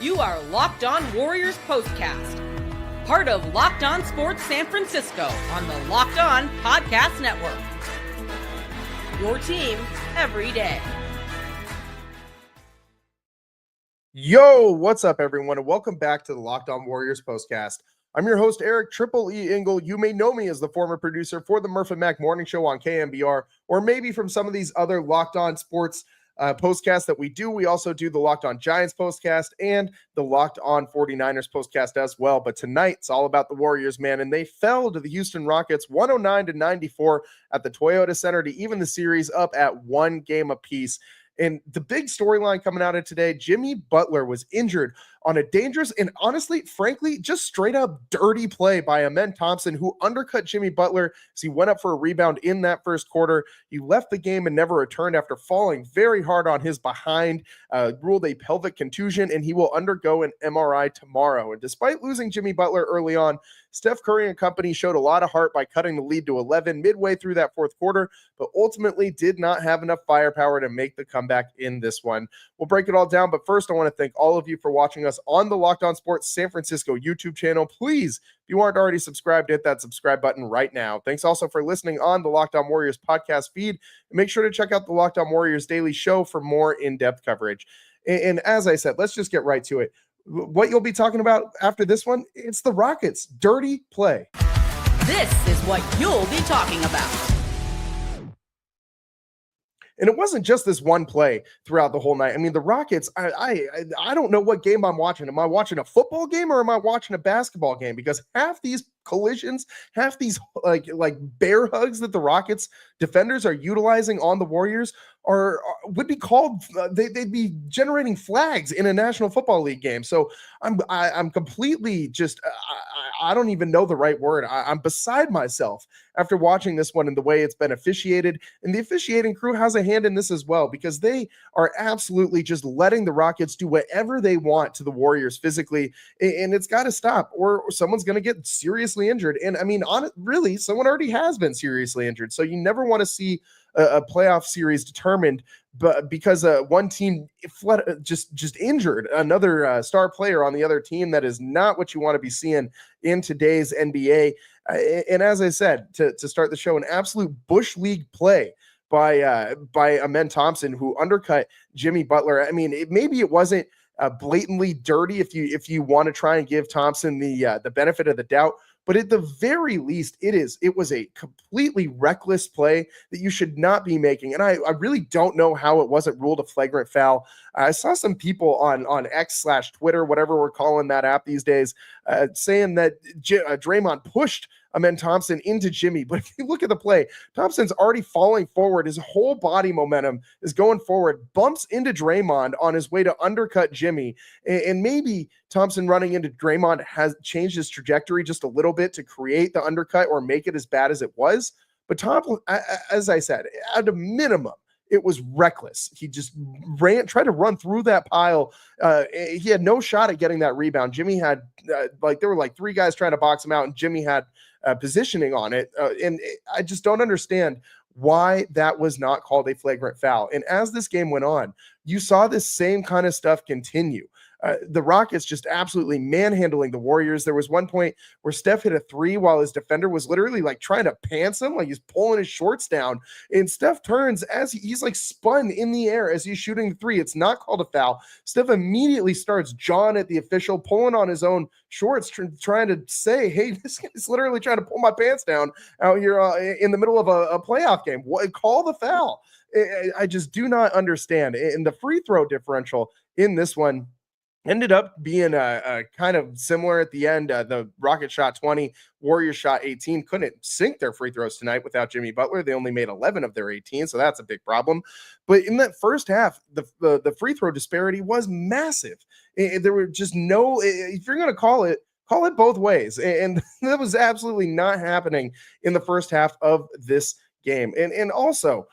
You are Locked On Warriors Postcast, part of Locked On Sports San Francisco on the Locked On Podcast Network. Your team every day. Yo, what's up, everyone, and welcome back to the Locked On Warriors Postcast. I'm your host, Eric Triple E Engel. You may know me as the former producer for the Murph and Mac Morning Show on KMBR, or maybe from some of these other Locked On Sports postcasts that we do. We also do the Locked On Giants postcast and the Locked On 49ers postcast as well. But tonight, it's all about the Warriors, man, and they fell to the Houston Rockets 109-94 at the Toyota Center to even the series up at 1 game apiece. And the big storyline coming out of today, Jimmy Butler was injured on a dangerous and honestly, frankly, just straight up dirty play by Amen Thompson, who undercut Jimmy Butler as he went up for a rebound in that first quarter. He left the game and never returned after falling very hard on his behind, ruled a pelvic contusion, and he will undergo an MRI tomorrow. And despite losing Jimmy Butler early on, Steph Curry and company showed a lot of heart by cutting the lead to 11 midway through that fourth quarter, but ultimately did not have enough firepower to make the comeback in this one. We'll break it all down, but first I want to thank all of you for watching us on the Locked On Sports San Francisco YouTube channel. Please, if you aren't already subscribed, hit that subscribe button right now. Thanks also for listening on the Locked On Warriors podcast feed. And make sure to check out the Locked On Warriors Daily Show for more in-depth coverage. And as I said, let's just get right to it. What you'll be talking about after this one, it's the Rockets' dirty play. This is what you'll be talking about. And it wasn't just this one play throughout the whole night. I mean, the Rockets, I don't know what game I'm watching. Am I watching a football game or am I watching a basketball game? Because half these collisions, half these like bear hugs that the Rockets defenders are utilizing on the Warriors would be called, they'd be generating flags in a National Football League game. So I'm completely just, I don't even know the right word. I'm beside myself after watching this one and the way it's been officiated. And the officiating crew has a hand in this as well, because they are absolutely just letting the Rockets do whatever they want to the Warriors physically. And it's got to stop, or someone's going to get seriously injured. And I mean, really, someone already has been seriously injured. So you never want to see a playoff series determined, but because one team just injured another star player on the other team. That is not what you want to be seeing in today's NBA. And as I said, to start the show, an absolute Bush League play by Amen Thompson, who undercut Jimmy Butler. I mean, maybe it wasn't blatantly dirty if you want to try and give Thompson the benefit of the doubt. But at the very least, it was a completely reckless play that you should not be making. And I really don't know how it wasn't ruled a flagrant foul. I saw some people on X/Twitter, whatever we're calling that app these days, saying that Draymond pushed Amen Thompson into Jimmy. But if you look at the play, Thompson's already falling forward. His whole body momentum is going forward, bumps into Draymond on his way to undercut Jimmy. And maybe Thompson running into Draymond has changed his trajectory just a little bit to create the undercut or make it as bad as it was. But Thompson, as I said, at a minimum, it was reckless. He just tried to run through that pile. He had no shot at getting that rebound. Jimmy had there were like 3 guys trying to box him out, and Jimmy had positioning on it. And I just don't understand why that was not called a flagrant foul. And as this game went on, you saw this same kind of stuff continue. The Rockets just absolutely manhandling the Warriors. There was one point where Steph hit a 3 while his defender was literally like trying to pants him, like he's pulling his shorts down. And Steph turns as he's like spun in the air as he's shooting the 3. It's not called a foul. Steph immediately starts jawing at the official, pulling on his own shorts, trying to say, hey, this guy's literally trying to pull my pants down out here in the middle of a playoff game. Call the foul. I just do not understand. And the free throw differential in this one ended up being a kind of similar at the end. The Rockets shot 20, Warriors shot 18. Couldn't sink their free throws tonight without Jimmy Butler. They only made 11 of their 18, so that's a big problem. But in that first half, the free throw disparity was massive. There were just no, if you're going to call it both ways. And that was absolutely not happening in the first half of this game. And also,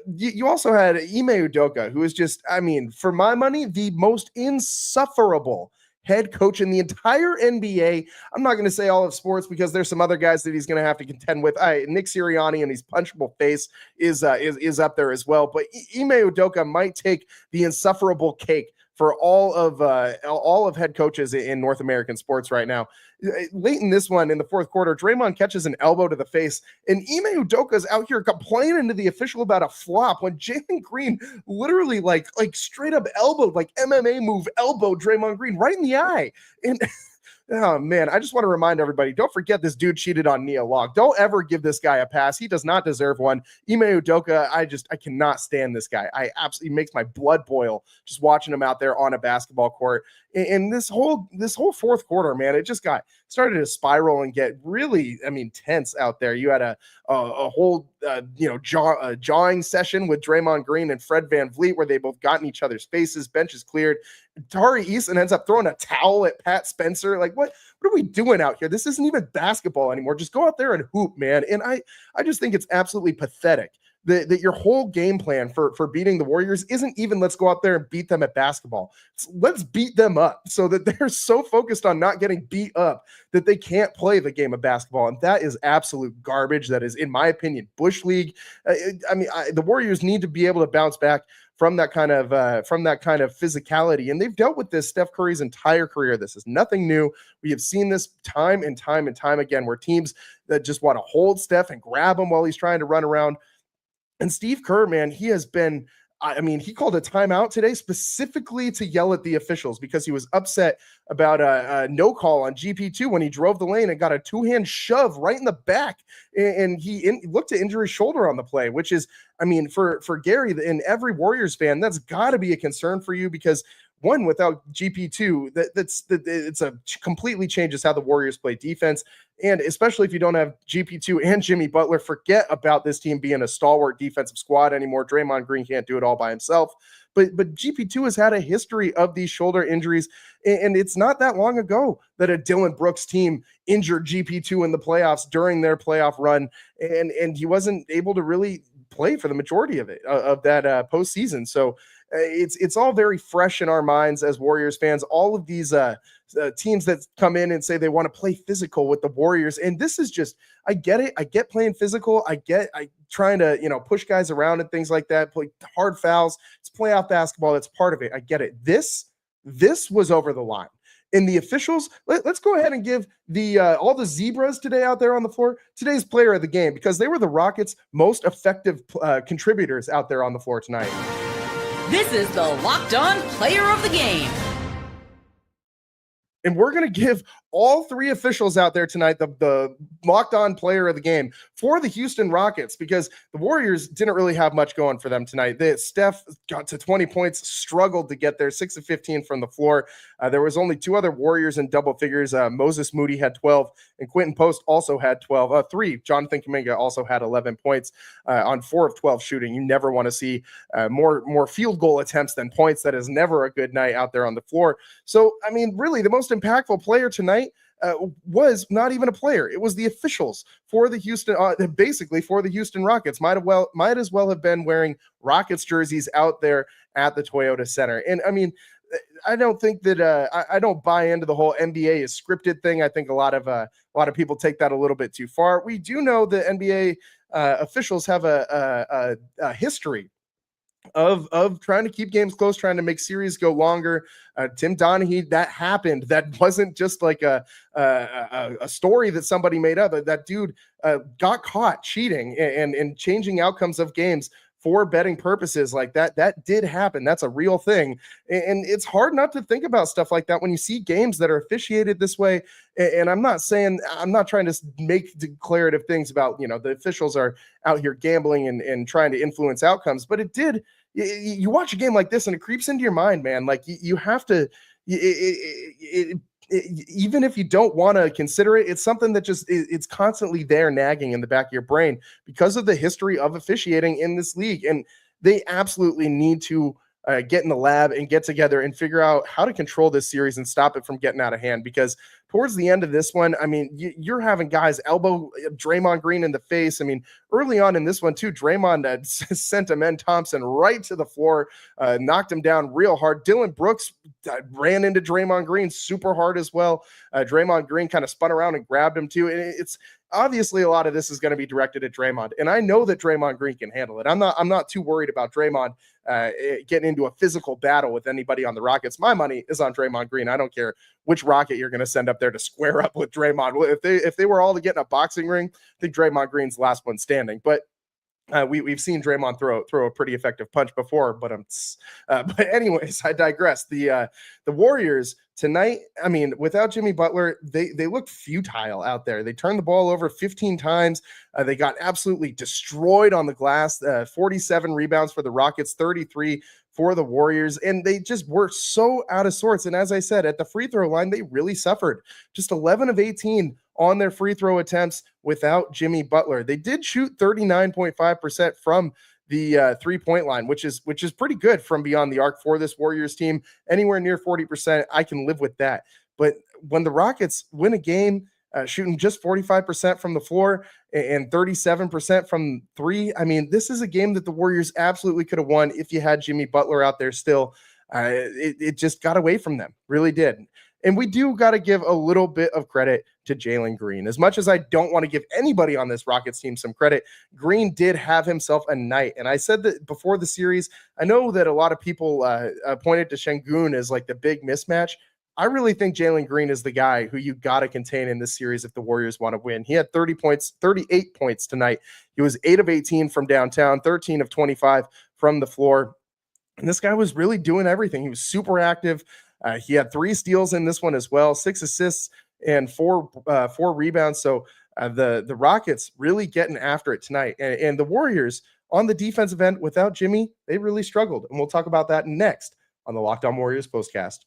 you also had Ime Udoka, who is just, I mean, for my money, the most insufferable head coach in the entire NBA. I'm not going to say all of sports because there's some other guys that he's going to have to contend with. Nick Sirianni and his punchable face is up there as well. But Ime Udoka might take the insufferable cake for all of head coaches in North American sports right now. Late in this one, in the fourth quarter, Draymond catches an elbow to the face, and Ime Udoka's out here complaining to the official about a flop when Jalen Green literally like straight up elbowed, like MMA move, elbowed Draymond Green right in the eye. And oh man, I just want to remind everybody, don't forget this dude cheated on Nia Long. Don't ever give this guy a pass. He does not deserve one. Ime Udoka, I cannot stand this guy. I absolutely makes my blood boil just watching him out there on a basketball court. And this whole fourth quarter, man, it just started to spiral and get really, tense out there. You had a whole jawing session with Draymond Green and Fred VanVleet where they both got in each other's faces, benches cleared. Tari Eason ends up throwing a towel at Pat Spencer. Like, what are we doing out here? This isn't even basketball anymore. Just go out there and hoop, man. And I just think it's absolutely pathetic that your whole game plan for beating the Warriors isn't even let's go out there and beat them at basketball. Let's beat them up so that they're so focused on not getting beat up that they can't play the game of basketball. And that is absolute garbage. That is, in my opinion, Bush League. The Warriors need to be able to bounce back from that kind of physicality. And they've dealt with this Steph Curry's entire career. This is nothing new. We have seen this time and time and time again, where teams that just want to hold Steph and grab him while he's trying to run around. And Steve Kerr, man, he has been, he called a timeout today specifically to yell at the officials because he was upset about a no call on GP2 when he drove the lane and got a two-hand shove right in the back. And he looked to injure his shoulder on the play, which is, for Gary and every Warriors fan, that's got to be a concern for you because one, without GP2, it's a completely changes how the Warriors play defense. And especially if you don't have GP2 and Jimmy Butler, forget about this team being a stalwart defensive squad anymore. Draymond Green can't do it all by himself. But GP2 has had a history of these shoulder injuries, and it's not that long ago that a Dillon Brooks team injured GP2 in the playoffs during their playoff run, and he wasn't able to really play for the majority of it, of that postseason. So it's all very fresh in our minds as Warriors fans. All of these teams that come in and say they want to play physical with the Warriors, and this is just, I get it. I get playing physical. I trying to push guys around and things like that. Play hard fouls. It's playoff basketball. That's part of it. I get it. This was over the line. And the officials, let's go ahead and give the all the zebras today out there on the floor today's player of the game, because they were the Rockets' most effective contributors out there on the floor tonight. This is the Locked On Player of the Game. And we're going to give all three officials out there tonight the Locked On Player of the Game for the Houston Rockets, because the Warriors didn't really have much going for them tonight. Steph got to 20 points, struggled to get there, 6 of 15 from the floor. There was only two other Warriors in double figures. Moses Moody had 12, and Quentin Post also had 12. Jonathan Kuminga also had 11 points on 4 of 12 shooting. You never want to see more field goal attempts than points. That is never a good night out there on the floor. So, really, the most impactful player tonight was not even a player. It was the officials for the Houston, basically for the Houston Rockets. Might as well have been wearing Rockets jerseys out there at the Toyota Center. And I don't think that I don't buy into the whole NBA is scripted thing. I think a lot of people take that a little bit too far. We do know the NBA officials have a history of trying to keep games close, trying to make series go longer. Tim Donaghy, that happened. That wasn't just like a story that somebody made up. That dude got caught cheating and changing outcomes of games for betting purposes. Like that did happen. That's a real thing. And it's hard not to think about stuff like that when you see games that are officiated this way. And I'm not trying to make declarative things about, the officials are out here gambling and trying to influence outcomes, but you watch a game like this and it creeps into your mind, man. Like you have to, even if you don't want to consider it, it's something that just it's constantly there nagging in the back of your brain because of the history of officiating in this league. And they absolutely need to get in the lab and get together and figure out how to control this series and stop it from getting out of hand, because towards the end of this one, I mean, you're having guys elbow Draymond Green in the face. I mean, early on in this one too, Draymond sent Amen Thompson right to the floor, knocked him down real hard. Dillon Brooks ran into Draymond Green super hard as well. Draymond Green kind of spun around and grabbed him too. And it's obviously a lot of this is going to be directed at Draymond. And I know that Draymond Green can handle it. I'm not too worried about Draymond getting into a physical battle with anybody on the Rockets. My money is on Draymond Green. I don't care which Rocket you're going to send up there to square up with Draymond. If they were all to get in a boxing ring, I think Draymond Green's the last one standing. But we've seen Draymond throw a pretty effective punch before, but anyways, I digress. The Warriors tonight, I mean, without Jimmy Butler, they looked futile out there. They turned the ball over 15 times. They got absolutely destroyed on the glass. 47 rebounds for the Rockets, 33 for the Warriors, and they just were so out of sorts. And as I said, at the free throw line, they really suffered. Just 11 of 18 on their free throw attempts without Jimmy Butler. They did shoot 39.5% from the 3-point line, which is pretty good from beyond the arc for this Warriors team. Anywhere near 40%, I can live with that. But when the Rockets win a game, shooting just 45% from the floor and 37% from three, I mean, this is a game that the Warriors absolutely could have won if you had Jimmy Butler out there still. It just got away from them, really did. And we do got to give a little bit of credit to Jalen Green. As much as I don't want to give anybody on this Rockets team some credit, Green did have himself a night. And I said that before the series. I know that a lot of people pointed to Şengün as like the big mismatch. I really think Jalen Green is the guy who you got to contain in this series if the Warriors want to win. He had 38 points tonight. He was 8 of 18 from downtown, 13 of 25 from the floor. And this guy was really doing everything. He was super active. He had 3 steals in this one as well, 6 assists and 4 rebounds. So the Rockets really getting after it tonight. And the Warriors on the defensive end without Jimmy, they really struggled. And we'll talk about that next on the Locked On Warriors postcast.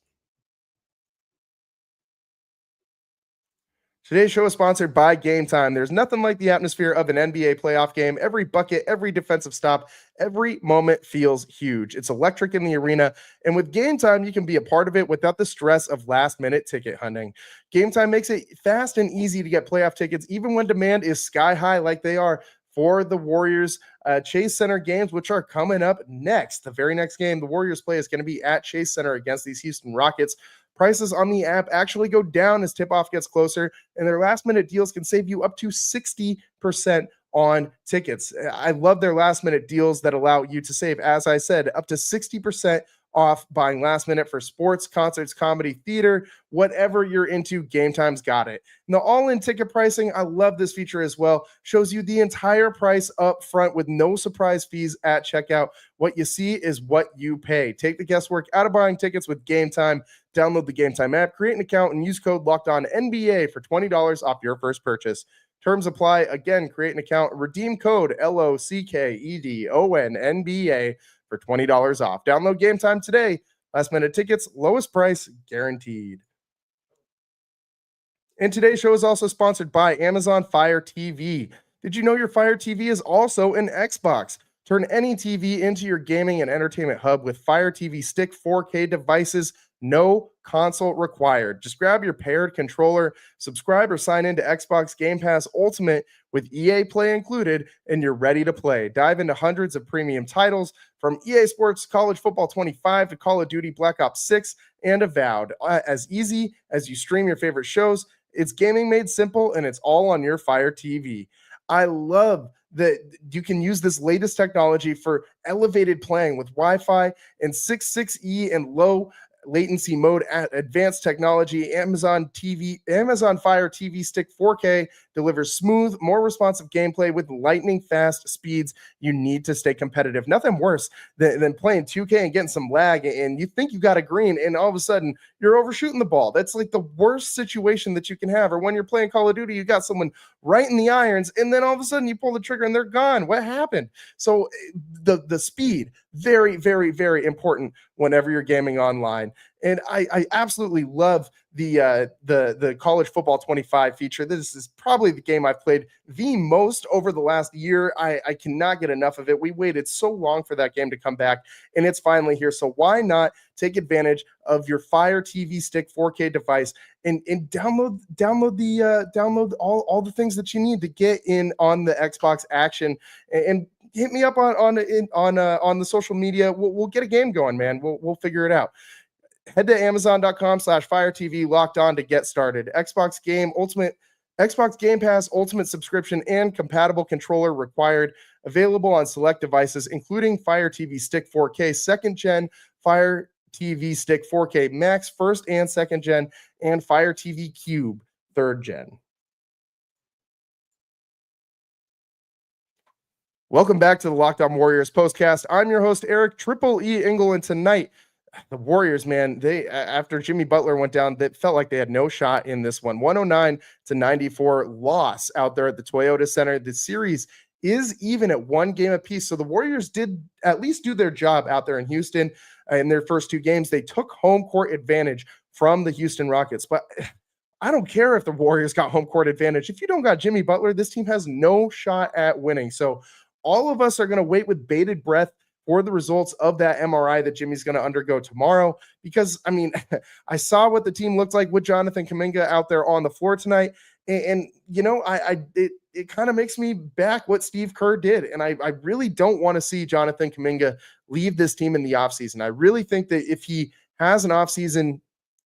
Today's show is sponsored by Gametime. There's nothing like the atmosphere of an NBA playoff game. Every bucket, every defensive stop, every moment feels huge. It's electric in the arena, and with Gametime, you can be a part of it without the stress of last-minute ticket hunting. Gametime makes it fast and easy to get playoff tickets, even when demand is sky high like they are for the Warriors Chase Center games, which are coming up next. The very next game the Warriors play is going to be at Chase Center against these Houston Rockets. Prices on the app actually go down as tip-off gets closer, and their last-minute deals can save you up to 60% on tickets. I love their last-minute deals that allow you to save, as I said, up to 60% off buying last minute for sports, concerts, comedy, theater, whatever you're into. Gametime's got it. Now, all-in ticket pricing, I love this feature as well. Shows you the entire price up front with no surprise fees at checkout. What you see is what you pay. Take the guesswork out of buying tickets with Gametime. Download the Gametime app, create an account, and use code LOCKEDONNBA for $20 off your first purchase. Terms apply. Again, create an account, redeem code LOCKEDONNBA for $20 off. Download Gametime today. Last minute tickets, lowest price guaranteed. And today's show is also sponsored by Amazon Fire TV. Did you know your Fire TV is also an Xbox? Turn any TV into your gaming and entertainment hub with Fire TV Stick 4K devices. No console required. Just grab your paired controller, subscribe or sign into Xbox Game Pass Ultimate with EA Play included, and you're ready to play. Dive into hundreds of premium titles from EA Sports College Football 25 to Call of Duty Black Ops 6 and Avowed. As easy as you stream your favorite shows, it's gaming made simple, and it's all on your Fire TV. I love that you can use this latest technology for elevated playing with Wi-Fi and 6.6E and low latency mode at advanced technology. Amazon Fire TV Stick 4K delivers smooth, more responsive gameplay with lightning fast speeds you need to stay competitive. Nothing worse than playing 2K and getting some lag, and you think you got a green, and all of a sudden you're overshooting the ball. That's like the worst situation that you can have. Or when you're playing Call of Duty, you got someone right in the irons, and then all of a sudden you pull the trigger and they're gone. What happened? So the speed, very, very, very important whenever you're gaming online. And I absolutely love the college football 25 feature. This is probably the game I've played the most over the last year. I cannot get enough of it. We waited so long for that game to come back, and it's finally here. So why not take advantage of your Fire TV Stick 4K device and download all the things that you need to get in on the Xbox action, and hit me up on the social media. We'll get a game going, man. We'll figure it out. Head to Amazon.com/Fire TV Locked On to get started. Xbox Game Pass Ultimate subscription and compatible controller required. Available on select devices, including Fire TV Stick 4K second gen, Fire TV Stick 4K Max first and second gen, and Fire TV Cube third gen. Welcome back to the Locked On Warriors postcast. I'm your host, Eric Triple E Engel, and tonight, the Warriors, man, they after Jimmy Butler went down, that felt like they had no shot in this one. 109-94 loss out there at the Toyota Center. The series is even at one game apiece. So the Warriors did at least do their job out there in Houston in their first two games. They took home court advantage from the Houston Rockets. But I don't care if the Warriors got home court advantage. If you don't got Jimmy Butler, this team has no shot at winning. So all of us are going to wait with bated breath for the results of that MRI that Jimmy's going to undergo tomorrow. Because, I mean, I saw what the team looked like with Jonathan Kuminga out there on the floor tonight. And you know, it kind of makes me back what Steve Kerr did. And I really don't want to see Jonathan Kuminga leave this team in the offseason. I really think that if he has an offseason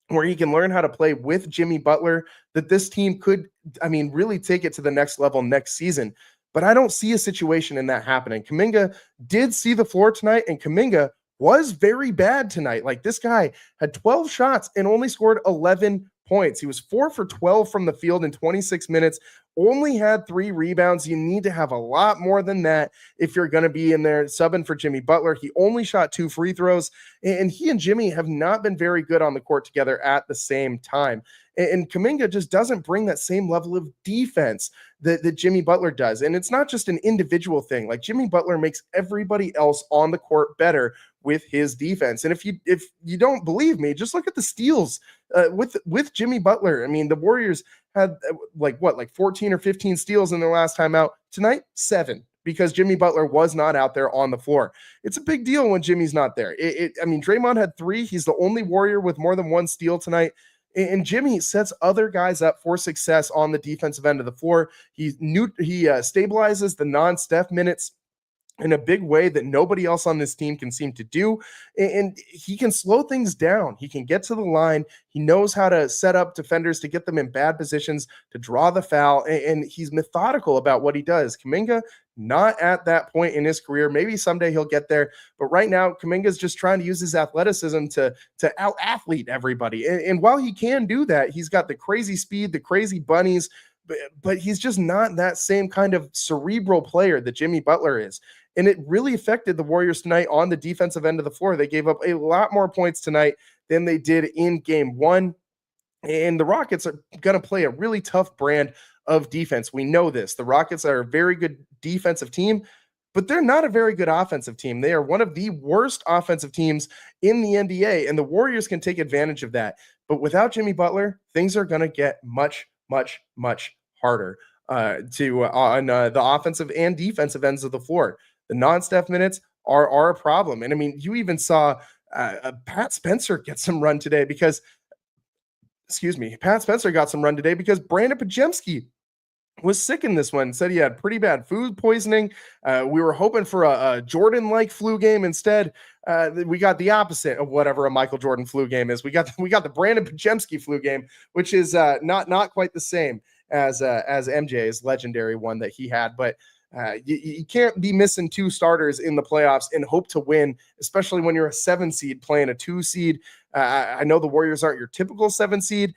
where he can learn how to play with Jimmy Butler, that this team could, I mean, really take it to the next level next season. But I don't see a situation in that happening. Kuminga did see the floor tonight, and Kuminga was very bad tonight. Like, this guy had 12 shots and only scored 11 points. He was 4 for 12 from the field in 26 minutes, only had 3 rebounds. You need to have a lot more than that if you're going to be in there subbing for Jimmy Butler. He only shot 2 free throws, and he and Jimmy have not been very good on the court together at the same time. And Kuminga just doesn't bring that same level of defense that Jimmy Butler does. And it's not just an individual thing. Like, Jimmy Butler makes everybody else on the court better with his defense. And if you don't believe me, just look at the steals with Jimmy Butler. I mean, the Warriors had like 14 or 15 steals in their last time out. Tonight, 7. Because Jimmy Butler was not out there on the floor. It's a big deal when Jimmy's not there. I mean, Draymond had 3. He's the only Warrior with more than 1 steal tonight. And Jimmy sets other guys up for success on the defensive end of the floor. He stabilizes the non-Steph minutes in a big way that nobody else on this team can seem to do. And he can slow things down. He can get to the line. He knows how to set up defenders to get them in bad positions, to draw the foul. And he's methodical about what he does. Kuminga, not at that point in his career. Maybe someday he'll get there. But right now, Kuminga's just trying to use his athleticism to out-athlete everybody. And while he can do that, he's got the crazy speed, the crazy bunnies, but he's just not that same kind of cerebral player that Jimmy Butler is. And it really affected the Warriors tonight on the defensive end of the floor. They gave up a lot more points tonight than they did in game 1. And the Rockets are going to play a really tough brand of defense. We know this. The Rockets are a very good defensive team, but they're not a very good offensive team. They are one of the worst offensive teams in the NBA, and the Warriors can take advantage of that. But without Jimmy Butler, things are going to get much, much, much harder on the offensive and defensive ends of the floor. The non-Steph minutes are a problem. And I mean, you even saw Pat Spencer get some run today because, Pat Spencer got some run today because Brandon Pajemski was sick in this one. Said he had pretty bad food poisoning. We were hoping for a Jordan-like flu game. Instead, we got the opposite of whatever a Michael Jordan flu game is. We got the Brandon Pajemski flu game, which is not quite the same as MJ's legendary one that he had. But you can't be missing 2 starters in the playoffs and hope to win, especially when you're a 7 seed playing a 2 seed. I know the Warriors aren't your typical 7 seed,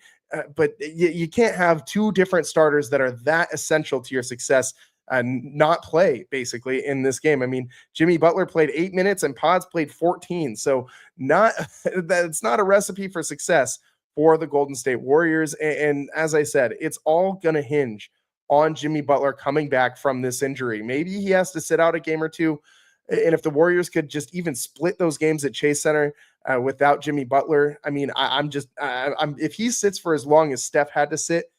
but you can't have 2 different starters that are that essential to your success and not play basically in this game. I mean, Jimmy Butler played 8 minutes and Pods played 14. So that's not a recipe for success for the Golden State Warriors. And as I said, it's all going to hinge on Jimmy Butler coming back from this injury. Maybe he has to sit out a game or 2. And if the Warriors could just even split those games at Chase Center without Jimmy Butler, I mean, I'm if he sits for as long as Steph had to sit,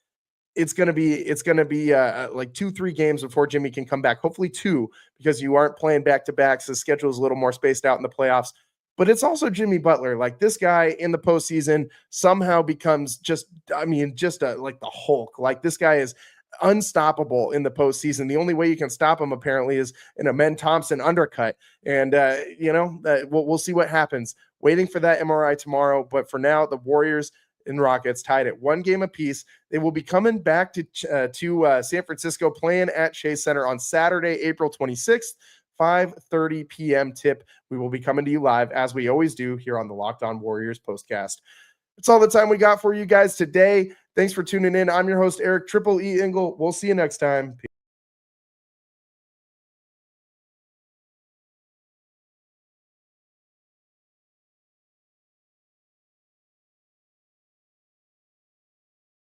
it's gonna be like 2-3 games before Jimmy can come back. Hopefully 2, because you aren't playing back to backs. The schedule is a little more spaced out in the playoffs. But it's also Jimmy Butler. Like, this guy in the postseason somehow becomes like the Hulk. Like, this guy is unstoppable in the postseason. The only way you can stop him apparently is an Amen Thompson undercut. And we'll see what happens. Waiting for that MRI tomorrow. But for now, the Warriors and Rockets tied at 1 game apiece. They will be coming back to San Francisco, playing at Chase Center on Saturday, April 26th. 5:30 p.m. tip. We will be coming to you live, as we always do, here on the Locked On Warriors postcast. That's all the time we got for you guys today. Thanks for tuning in. I'm your host, Eric Triple E. Engel. We'll see you next time. Peace.